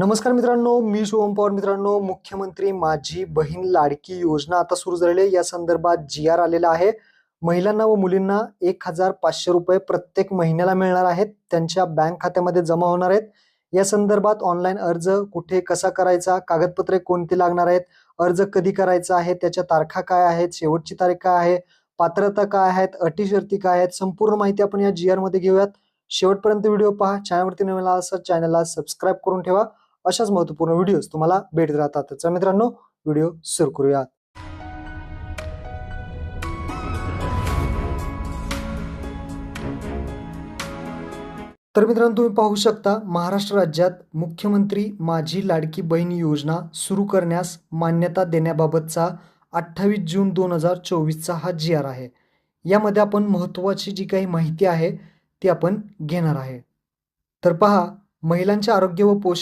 नमस्कार मित्रांनो, मी शुभम पवार. मित्रांनो, मुख्यमंत्री माझी बहीण लाडकी योजना आता सुरू झालेली आहे. या संदर्भात जी-आर आलेला आहे. महिलांना व मुलींना ₹1,500 प्रत्येक महिन्याला मिळणार आहेत. त्यांच्या बँक खात्यामध्ये जमा होणार आहेत. या संदर्भात ऑनलाईन अर्ज कुठे कसा करायचा, कागदपत्रे कोणती लागणार आहेत, अर्ज कधी करायचा आहे, त्याच्या तारखा काय आहेत, शेवटची तारीख काय आहे, पात्रता काय आहेत, अटी शर्ती काय आहेत, संपूर्ण माहिती आपण या जी-आर मध्ये घेऊयात. शेवटपर्यंत व्हिडिओ पहा. चॅनलवरती नवीन असाल चॅनलला सबस्क्राईब करून ठेवा. अशाच महत्त्वपूर्ण व्हिडिओज तुम्हाला भेटत राहतात. तर मित्रांनो, व्हिडिओ सुरू करूयात. तर मित्रांनो, तुम्ही पाहू शकता महाराष्ट्र राज्यात मुख्यमंत्री माझी लाडकी बहीण योजना सुरू करण्यास मान्यता देण्याबाबतचा 28 जून 2024चा हा जी-आर आहे. यामध्ये आपण महत्त्वाची जी काही माहिती आहे ती आपण घेणार आहे. तर पहा, महिलांचे आरोग्य व पोषण